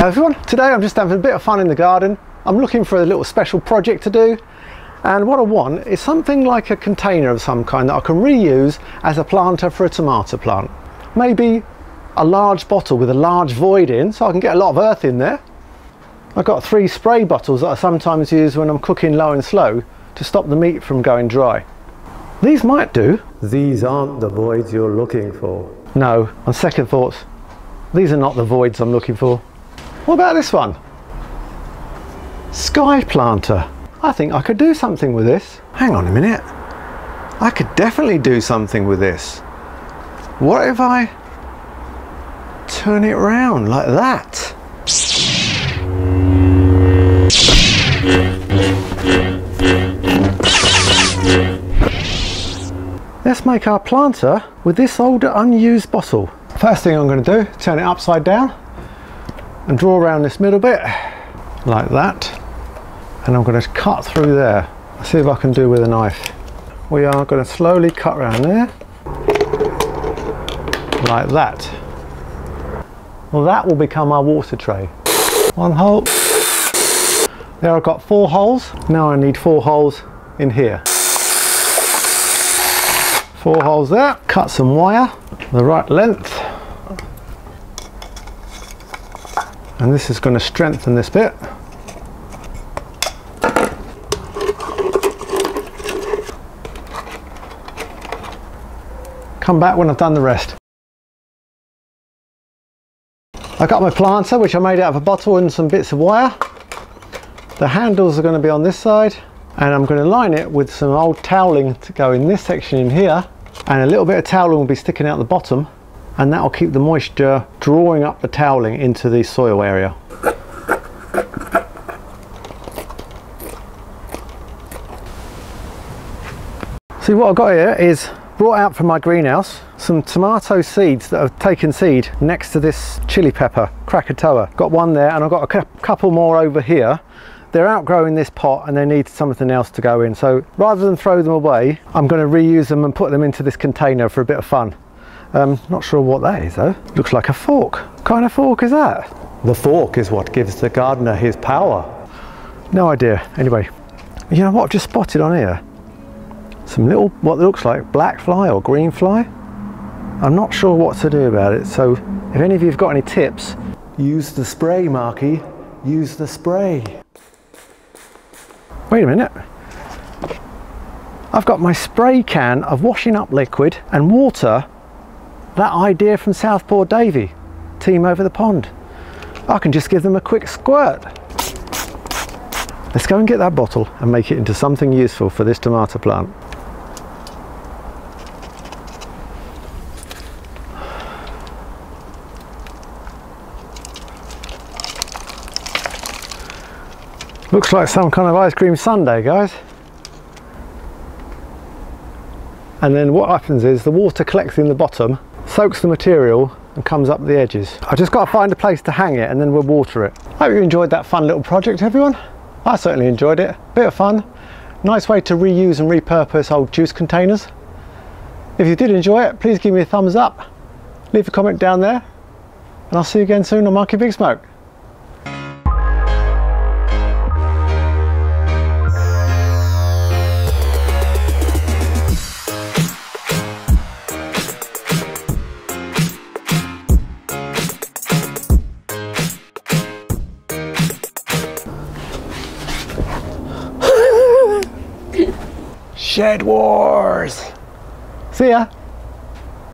Hello everyone, today I'm just having a bit of fun in the garden. I'm looking for a little special project to do, and what I want is something like a container of some kind that I can reuse as a planter for a tomato plant. Maybe a large bottle with a large void in so I can get a lot of earth in there. I've got 3 spray bottles that I sometimes use when I'm cooking low and slow to stop the meat from going dry. These might do. These aren't the voids you're looking for. No, on second thoughts, these are not the voids I'm looking for. What about this one? SKYPLANTER. I think I could do something with this. Hang on a minute. I could definitely do something with this. What if I turn it around like that? Let's make our planter with this old unused bottle. First thing I'm going to do, turn it upside down and draw around this middle bit like that, and I'm going to cut through there. Let's see if I can do with a knife. We are going to slowly cut around there like that. Well, that will become our water tray. 1 hole. There I've got 4 holes. Now I need 4 holes in here. 4 holes there. Cut some wire the right length, and this is going to strengthen this bit. Come back when I've done the rest. I got my planter, which I made out of a bottle and some bits of wire. The handles are going to be on this side, and I'm going to line it with some old toweling to go in this section in here, and a little bit of toweling will be sticking out the bottom, and that will keep the moisture drawing up the toweling into the soil area. See, what I've got here is brought out from my greenhouse some tomato seeds that have taken seed next to this chili pepper, Krakatoa. Got one there, and I've got a couple more over here. They're outgrowing this pot and they need something else to go in. So rather than throw them away, I'm going to reuse them and put them into this container for a bit of fun. Not sure what that is though. Looks like a fork. What kind of fork is that? The fork is what gives the gardener his power. No idea. Anyway, you know what I've just spotted on here? Some little, what looks like black fly or green fly. I'm not sure what to do about it, so if any of you have got any tips, use the spray, Marky. Use the spray. Wait a minute. I've got my spray can of washing up liquid and water. That idea from Southport Davy, team over the pond. I can just give them a quick squirt. Let's go and get that bottle and make it into something useful for this tomato plant. Looks like some kind of ice cream sundae, guys. And then what happens is the water collects in the bottom, soaks the material and comes up the edges. I just got to find a place to hang it and then we'll water it. Hope you enjoyed that fun little project, everyone. I certainly enjoyed it. Bit of fun. Nice way to reuse and repurpose old juice containers. If you did enjoy it, please give me a thumbs up. Leave a comment down there. And I'll see you again soon on Marky Big Smoke. Shed Wars! See ya!